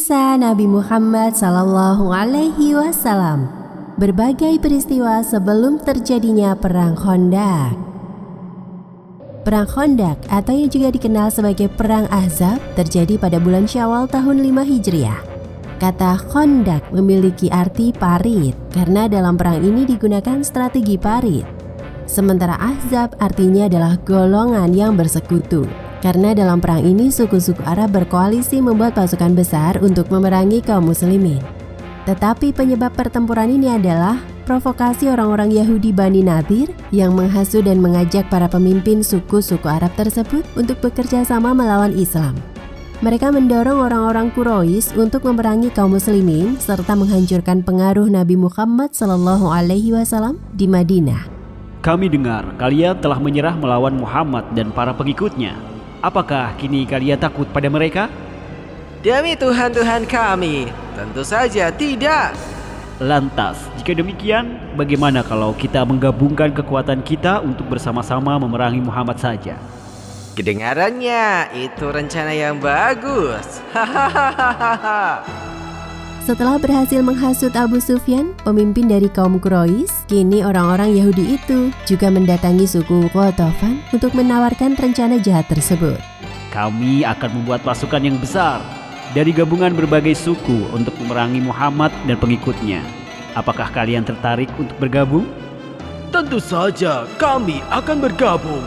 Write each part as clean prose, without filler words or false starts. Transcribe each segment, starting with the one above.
Kisah Nabi Muhammad SAW. Berbagai peristiwa sebelum terjadinya Perang Khandaq. Perang Khandaq atau yang juga dikenal sebagai Perang Ahzab terjadi pada bulan Syawal tahun 5 Hijriah. Kata Khandaq memiliki arti parit karena dalam perang ini digunakan strategi parit. Sementara Ahzab artinya adalah golongan yang bersekutu. Karena dalam perang ini suku-suku Arab berkoalisi membuat pasukan besar untuk memerangi kaum muslimin. Tetapi penyebab pertempuran ini adalah provokasi orang-orang Yahudi Bani Nadir yang menghasut dan mengajak para pemimpin suku-suku Arab tersebut untuk bekerja sama melawan Islam. Mereka mendorong orang-orang Quraisy untuk memerangi kaum muslimin serta menghancurkan pengaruh Nabi Muhammad SAW di Madinah. Kami dengar kalian telah menyerah melawan Muhammad dan para pengikutnya. Apakah kini kalian takut pada mereka? Demi Tuhan kami, tentu saja tidak. Lantas, jika demikian, bagaimana kalau kita menggabungkan kekuatan kita untuk bersama-sama memerangi Muhammad saja? Kedengarannya itu rencana yang bagus. Hahaha. Setelah berhasil menghasut Abu Sufyan, pemimpin dari kaum Quraisy, kini orang-orang Yahudi itu juga mendatangi suku Ghatafan untuk menawarkan rencana jahat tersebut. Kami akan membuat pasukan yang besar dari gabungan berbagai suku untuk memerangi Muhammad dan pengikutnya. Apakah kalian tertarik untuk bergabung? Tentu saja kami akan bergabung.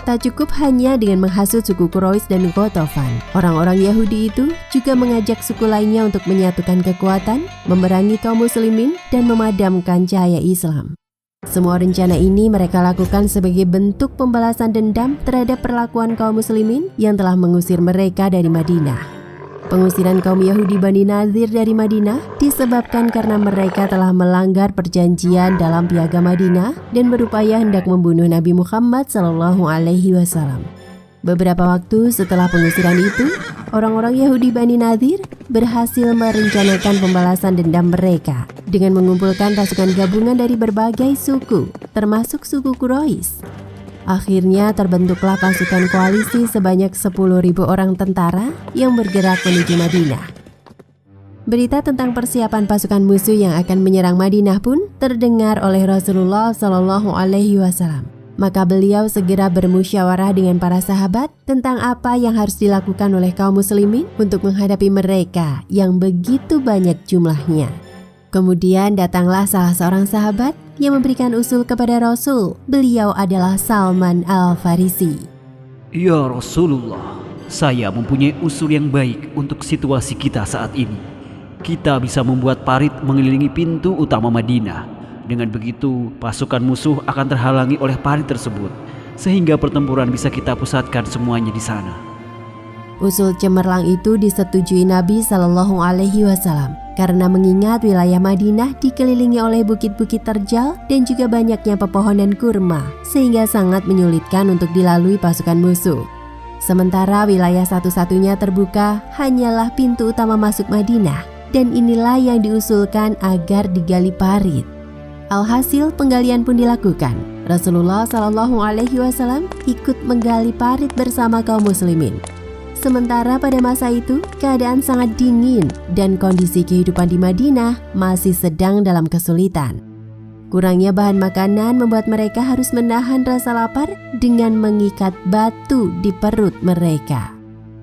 Tak cukup hanya dengan menghasut suku Quraisy dan Ghatafan, orang-orang Yahudi itu juga mengajak suku lainnya untuk menyatukan kekuatan, memerangi kaum muslimin, dan memadamkan cahaya Islam. Semua rencana ini mereka lakukan sebagai bentuk pembalasan dendam terhadap perlakuan kaum muslimin yang telah mengusir mereka dari Madinah. Pengusiran kaum Yahudi Bani Nadir dari Madinah disebabkan karena mereka telah melanggar perjanjian dalam piagam Madinah dan berupaya hendak membunuh Nabi Muhammad SAW. Beberapa waktu setelah pengusiran itu, orang-orang Yahudi Bani Nadir berhasil merencanakan pembalasan dendam mereka dengan mengumpulkan pasukan gabungan dari berbagai suku, termasuk suku Quraisy. Akhirnya terbentuklah pasukan koalisi sebanyak 10.000 orang tentara yang bergerak menuju Madinah. Berita tentang persiapan pasukan musuh yang akan menyerang Madinah pun terdengar oleh Rasulullah SAW. Maka beliau segera bermusyawarah dengan para sahabat tentang apa yang harus dilakukan oleh kaum muslimin untuk menghadapi mereka yang begitu banyak jumlahnya. Kemudian datanglah salah seorang sahabat yang memberikan usul kepada Rasul. Beliau adalah Salman Al-Farisi. Ya Rasulullah, saya mempunyai usul yang baik untuk situasi kita saat ini. Kita bisa membuat parit mengelilingi pintu utama Madinah. Dengan begitu, pasukan musuh akan terhalangi oleh parit tersebut, sehingga pertempuran bisa kita pusatkan semuanya di sana. Usul cemerlang itu disetujui Nabi SAW karena mengingat wilayah Madinah dikelilingi oleh bukit-bukit terjal dan juga banyaknya pepohonan kurma, sehingga sangat menyulitkan untuk dilalui pasukan musuh. Sementara wilayah satu-satunya terbuka hanyalah pintu utama masuk Madinah, dan inilah yang diusulkan agar digali parit. Alhasil penggalian pun dilakukan. Rasulullah SAW ikut menggali parit bersama kaum muslimin. Sementara pada masa itu, keadaan sangat dingin dan kondisi kehidupan di Madinah masih sedang dalam kesulitan. Kurangnya bahan makanan membuat mereka harus menahan rasa lapar dengan mengikat batu di perut mereka.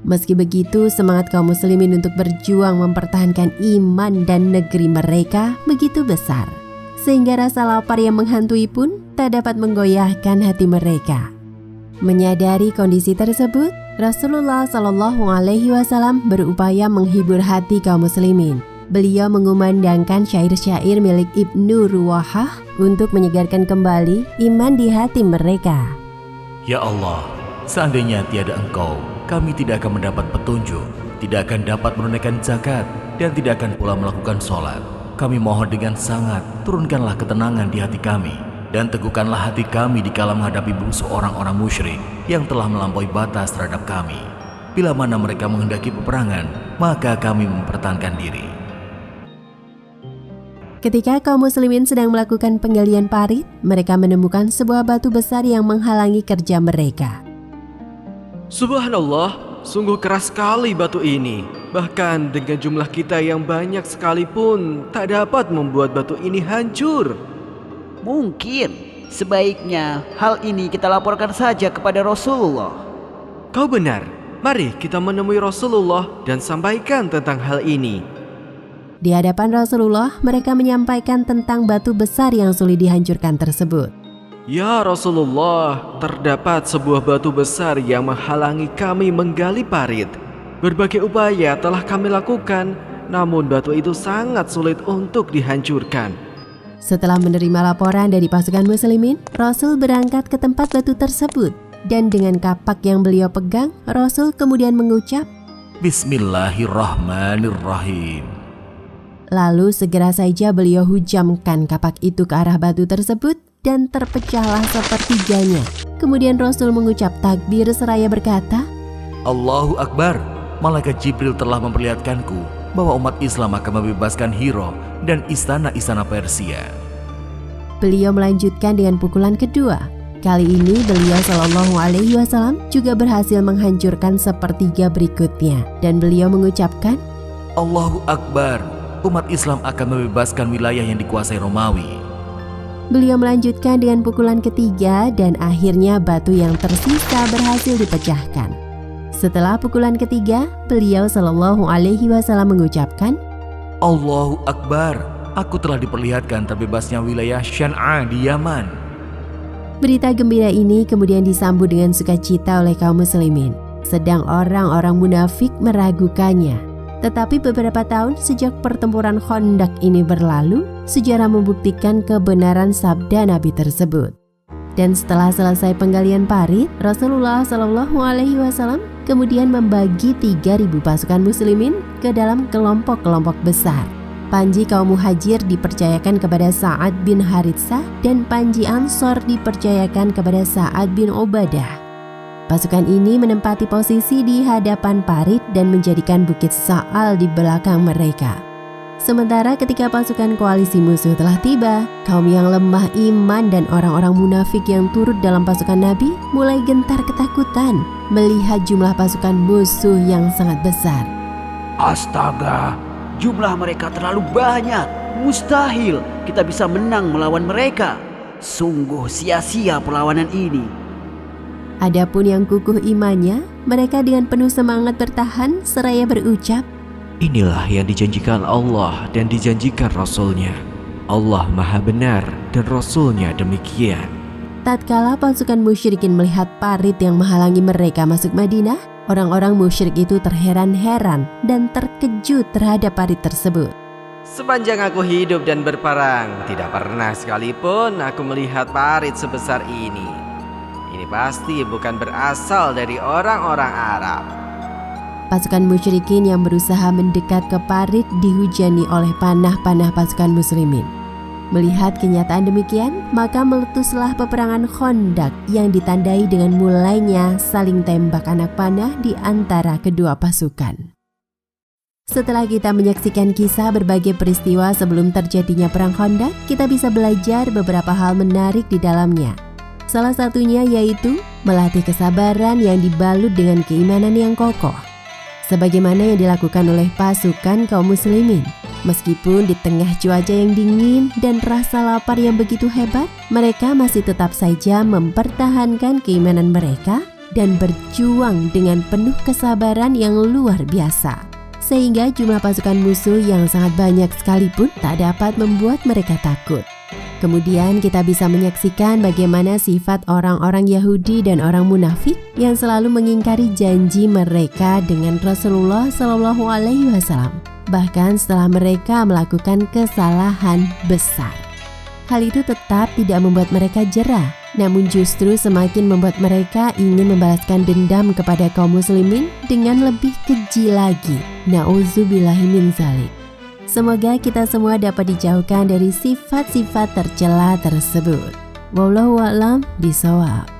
Meski begitu, semangat kaum muslimin untuk berjuang mempertahankan iman dan negeri mereka begitu besar, sehingga rasa lapar yang menghantui pun tak dapat menggoyahkan hati mereka. Menyadari kondisi tersebut, Rasulullah SAW berupaya menghibur hati kaum muslimin. Beliau mengumandangkan syair-syair milik Ibnu Ruwahah untuk menyegarkan kembali iman di hati mereka. Ya Allah, seandainya tiada Engkau, kami tidak akan mendapat petunjuk, tidak akan dapat menunaikan zakat, dan tidak akan pula melakukan sholat. Kami mohon dengan sangat, turunkanlah ketenangan di hati kami, dan teguhkanlah hati kami di kala menghadapi bungsu orang-orang musyrik yang telah melampaui batas terhadap kami. Bila mana mereka menghendaki peperangan, maka kami mempertahankan diri. Ketika kaum muslimin sedang melakukan penggalian parit, mereka menemukan sebuah batu besar yang menghalangi kerja mereka. Subhanallah, sungguh keras sekali batu ini. Bahkan dengan jumlah kita yang banyak sekalipun tak dapat membuat batu ini hancur. Mungkin sebaiknya hal ini kita laporkan saja kepada Rasulullah. Kau benar. Mari kita menemui Rasulullah dan sampaikan tentang hal ini. Di hadapan Rasulullah, mereka menyampaikan tentang batu besar yang sulit dihancurkan tersebut. Ya Rasulullah, terdapat sebuah batu besar yang menghalangi kami menggali parit. Berbagai upaya telah kami lakukan, namun batu itu sangat sulit untuk dihancurkan. Setelah menerima laporan dari pasukan muslimin, Rasul berangkat ke tempat batu tersebut. Dan dengan kapak yang beliau pegang, Rasul kemudian mengucap, Bismillahirrahmanirrahim. Lalu segera saja beliau hujamkan kapak itu ke arah batu tersebut dan terpecahlah sepertiganya. Kemudian Rasul mengucap takbir seraya berkata, Allahu Akbar. Malaikat Jibril telah memperlihatkanku bahwa umat Islam akan membebaskan Hiro dan istana-istana Persia. Beliau melanjutkan dengan pukulan kedua. Kali ini beliau Shallallahu Alaihi Wasallam juga berhasil menghancurkan sepertiga berikutnya. Dan beliau mengucapkan, Allahu Akbar. Umat Islam akan membebaskan wilayah yang dikuasai Romawi. Beliau melanjutkan dengan pukulan ketiga dan akhirnya batu yang tersisa berhasil dipecahkan. Setelah pukulan ketiga, beliau Shallallahu Alaihi Wasallam mengucapkan, Allahu Akbar. Aku telah diperlihatkan terbebasnya wilayah Syan'a di Yaman. Berita gembira ini kemudian disambut dengan sukacita oleh kaum muslimin, sedang orang-orang munafik meragukannya. Tetapi beberapa tahun sejak pertempuran Khandaq ini berlalu, sejarah membuktikan kebenaran sabda Nabi tersebut. Dan setelah selesai penggalian parit, Rasulullah Shallallahu Alaihi Wasallam kemudian membagi 3.000 pasukan muslimin ke dalam kelompok-kelompok besar. Panji kaum muhajir dipercayakan kepada Sa'ad bin Haritsah dan panji Ansor dipercayakan kepada Sa'ad bin Ubadah. Pasukan ini menempati posisi di hadapan parit dan menjadikan bukit Sa'al di belakang mereka. Sementara ketika pasukan koalisi musuh telah tiba, kaum yang lemah iman dan orang-orang munafik yang turut dalam pasukan Nabi mulai gentar ketakutan melihat jumlah pasukan musuh yang sangat besar. Astaga, jumlah mereka terlalu banyak. Mustahil kita bisa menang melawan mereka. Sungguh sia-sia perlawanan ini. Adapun yang kukuh imannya, mereka dengan penuh semangat bertahan seraya berucap, Inilah yang dijanjikan Allah dan dijanjikan Rasul-Nya. Allah Maha Benar dan Rasul-Nya demikian. Tatkala pasukan musyrikin melihat parit yang menghalangi mereka masuk Madinah, orang-orang musyrik itu terheran-heran dan terkejut terhadap parit tersebut. Sepanjang aku hidup dan berperang, tidak pernah sekalipun aku melihat parit sebesar ini. Ini pasti bukan berasal dari orang-orang Arab. Pasukan musyrikin yang berusaha mendekat ke parit dihujani oleh panah-panah pasukan muslimin. Melihat kenyataan demikian, maka meletuslah peperangan Khandaq yang ditandai dengan mulainya saling tembak anak panah di antara kedua pasukan. Setelah kita menyaksikan kisah berbagai peristiwa sebelum terjadinya perang Khandaq, kita bisa belajar beberapa hal menarik di dalamnya. Salah satunya yaitu melatih kesabaran yang dibalut dengan keimanan yang kokoh. Sebagaimana yang dilakukan oleh pasukan kaum muslimin. Meskipun di tengah cuaca yang dingin dan rasa lapar yang begitu hebat, mereka masih tetap saja mempertahankan keimanan mereka dan berjuang dengan penuh kesabaran yang luar biasa. Sehingga jumlah pasukan musuh yang sangat banyak sekalipun tak dapat membuat mereka takut. Kemudian kita bisa menyaksikan bagaimana sifat orang-orang Yahudi dan orang munafik yang selalu mengingkari janji mereka dengan Rasulullah Shallallahu Alaihi Wasallam, bahkan setelah mereka melakukan kesalahan besar. Hal itu tetap tidak membuat mereka jera, namun justru semakin membuat mereka ingin membalaskan dendam kepada kaum muslimin dengan lebih keji lagi. Nauzubillahi min dzalik. Semoga kita semua dapat dijauhkan dari sifat-sifat tercela tersebut. Wallahu a'lam bishawab.